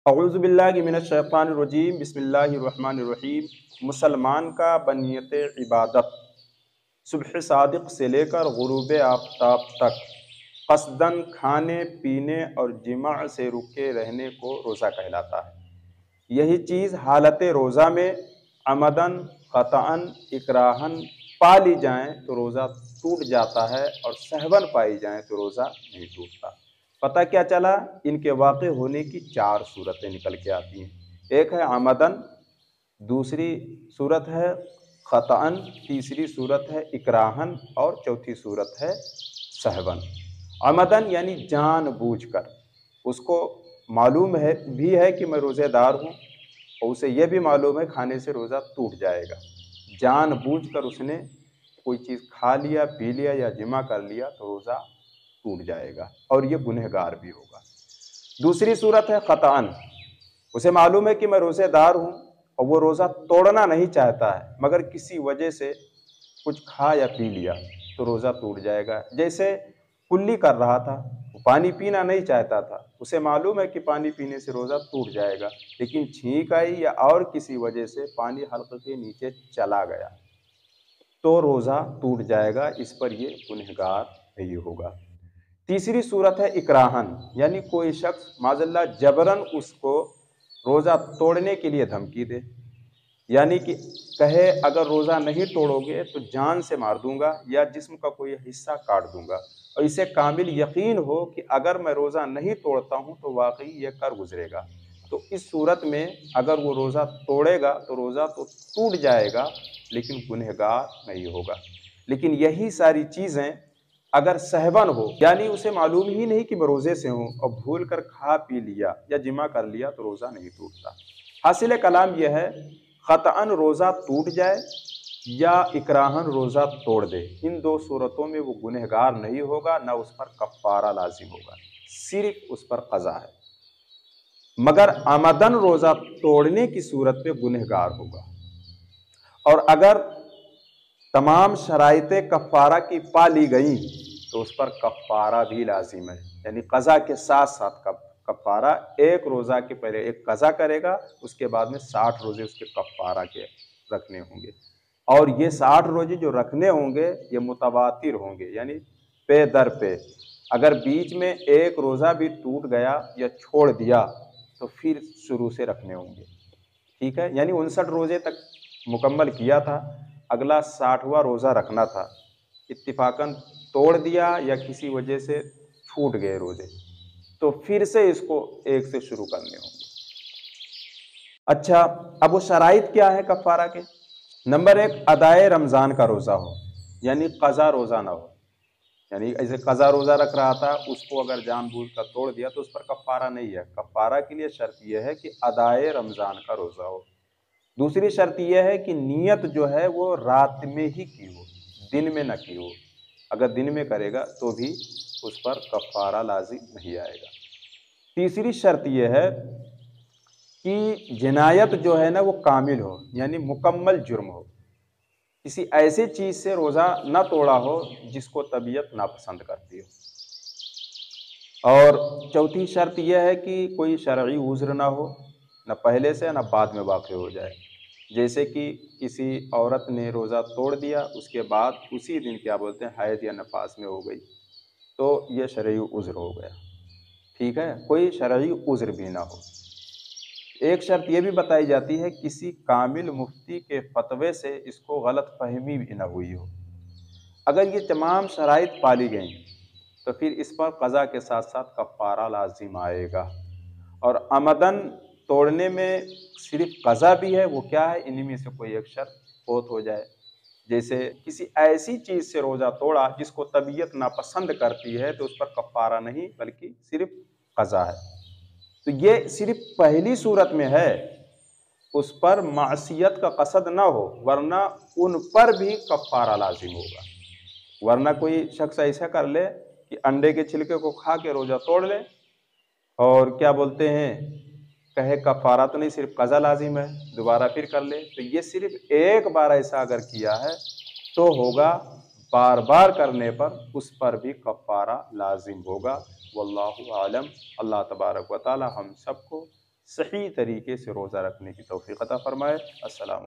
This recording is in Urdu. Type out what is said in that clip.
اعوذ باللہ من الشیطان الرجیم بسم اللہ الرحمن الرحیم۔ مسلمان کا بنیت عبادت صبح صادق سے لے کر غروب آفتاب تک قصداً کھانے پینے اور جماع سے رکے رہنے کو روزہ کہلاتا ہے۔ یہی چیز حالت روزہ میں عمداً قطعاً اکراہاً پا لی جائیں تو روزہ ٹوٹ جاتا ہے، اور سہواً پائی جائیں تو روزہ نہیں ٹوٹتا۔ پتہ کیا چلا؟ ان کے واقع ہونے کی 4 صورتیں نکل کے آتی ہیں۔ ایک ہے عمدن، دوسری صورت ہے خطأً، تیسری صورت ہے اکراہن، اور چوتھی صورت ہے سہواً۔ عمدن یعنی جان بوجھ کر، اس کو معلوم ہے کہ میں روزے دار ہوں، اور اسے یہ بھی معلوم ہے کھانے سے روزہ ٹوٹ جائے گا، جان بوجھ کر اس نے کوئی چیز کھا لیا، پی لیا یا جمع کر لیا تو روزہ ٹوٹ جائے گا، اور یہ گنہگار بھی ہوگا۔ دوسری صورت ہے خطأً، اسے معلوم ہے کہ میں روزے دار ہوں اور وہ روزہ توڑنا نہیں چاہتا ہے، مگر کسی وجہ سے کچھ کھا یا پی لیا تو روزہ ٹوٹ جائے گا۔ جیسے کلی کر رہا تھا، پانی پینا نہیں چاہتا تھا، اسے معلوم ہے کہ پانی پینے سے روزہ ٹوٹ جائے گا، لیکن چھینک آئی یا اور کسی وجہ سے پانی حلق کے نیچے چلا گیا تو روزہ ٹوٹ جائے گا، اس پر یہ گنہگار نہیں ہوگا۔ تیسری صورت ہے اکراہن، یعنی کوئی شخص معاذ اللہ جبراً اس کو روزہ توڑنے کے لیے دھمکی دے، یعنی کہ کہے اگر روزہ نہیں توڑو گے تو جان سے مار دوں گا یا جسم کا کوئی حصہ کاٹ دوں گا، اور اسے کامل یقین ہو کہ اگر میں روزہ نہیں توڑتا ہوں تو واقعی یہ کر گزرے گا، تو اس صورت میں اگر وہ روزہ توڑے گا تو روزہ تو ٹوٹ جائے گا لیکن گنہگار نہیں ہوگا۔ لیکن یہی ساری چیزیں اگر سہواً ہو، یعنی اسے معلوم ہی نہیں کہ میں روزے سے ہوں اور بھول کر کھا پی لیا یا جمع کر لیا تو روزہ نہیں ٹوٹتا۔ حاصل کلام یہ ہے، خطأً روزہ ٹوٹ جائے یا اکراہن روزہ توڑ دے، ان 2 صورتوں میں وہ گنہگار نہیں ہوگا، نہ اس پر کفارہ لازم ہوگا، صرف اس پر قضا ہے۔ مگر عمدن روزہ توڑنے کی صورت میں گنہگار ہوگا، اور اگر تمام شرائط کفارہ کی پا لی گئیں تو اس پر کفارہ بھی لازم ہے، یعنی قضا کے ساتھ ساتھ کفارہ۔ ایک روزہ کے پہلے ایک قضا کرے گا، اس کے بعد میں 60 روزے اس کے کفارہ کے رکھنے ہوں گے، اور یہ 60 روزے جو رکھنے ہوں گے یہ متواتر ہوں گے، یعنی پے در پے۔ اگر بیچ میں ایک روزہ بھی ٹوٹ گیا یا چھوڑ دیا تو پھر شروع سے رکھنے ہوں گے، ٹھیک ہے؟ یعنی 59 روزے تک مکمل کیا تھا، اگلا 60واں روزہ رکھنا تھا، اتفاقاً توڑ دیا یا کسی وجہ سے چھوٹ گئے روزے، تو پھر سے اس کو ایک سے شروع کرنے ہوں گے۔ اچھا، اب وہ شرائط کیا ہے کفارہ کے؟ نمبر 1، ادائے رمضان کا روزہ ہو، یعنی قضا روزہ نہ ہو، یعنی ایسے قضا روزہ رکھ رہا تھا، اس کو اگر جان بوجھ کر توڑ دیا تو اس پر کفارہ نہیں ہے۔ کفارہ کے لیے شرط یہ ہے کہ ادائے رمضان کا روزہ ہو۔ دوسری شرط یہ ہے کہ نیت جو ہے وہ رات میں ہی کی ہو، دن میں نہ کی ہو۔ اگر دن میں کرے گا تو بھی اس پر کفارہ لازم نہیں آئے گا۔ تیسری شرط یہ ہے کہ جنایت جو ہے نا وہ کامل ہو، یعنی مکمل جرم ہو، کسی ایسی چیز سے روزہ نہ توڑا ہو جس کو طبیعت ناپسند کرتی ہو۔ اور چوتھی شرط یہ ہے کہ کوئی شرعی عذر نہ ہو، نہ پہلے سے نہ بعد میں واقع ہو جائے، جیسے کہ کسی عورت نے روزہ توڑ دیا، اس کے بعد اسی دن کیا بولتے ہیں حیض یا نفاس میں ہو گئی، تو یہ شرعی عذر ہو گیا، ٹھیک ہے؟ کوئی شرعی عذر بھی نہ ہو۔ ایک شرط یہ بھی بتائی جاتی ہے، کسی کامل مفتی کے فتوے سے اس کو غلط فہمی بھی نہ ہوئی ہو۔ اگر یہ تمام شرائط پالی گئیں تو پھر اس پر قضا کے ساتھ ساتھ کفارہ لازم آئے گا۔ اور عمدن توڑنے میں صرف قضا بھی ہے، وہ کیا ہے؟ انہی میں سے کوئی ایک شرط فوت ہو جائے، جیسے کسی ایسی چیز سے روزہ توڑا جس کو طبیعت ناپسند کرتی ہے تو اس پر کفارہ نہیں بلکہ صرف قضا ہے۔ تو یہ صرف پہلی صورت میں ہے، اس پر معصیت کا قصد نہ ہو، ورنہ ان پر بھی کفارہ لازم ہوگا۔ ورنہ کوئی شخص ایسا کر لے کہ انڈے کے چھلکے کو کھا کے روزہ توڑ لے، اور کیا بولتے ہیں کہے کفارہ تو نہیں صرف قضا لازم ہے، دوبارہ پھر کر لے، تو یہ صرف ایک بار ایسا اگر کیا ہے تو ہوگا، بار بار کرنے پر اس پر بھی کفارہ لازم ہوگا۔ واللہ عالم۔ اللہ تبارک و تعالی ہم سب کو صحیح طریقے سے روزہ رکھنے کی توفیق عطا فرمائے۔ السلام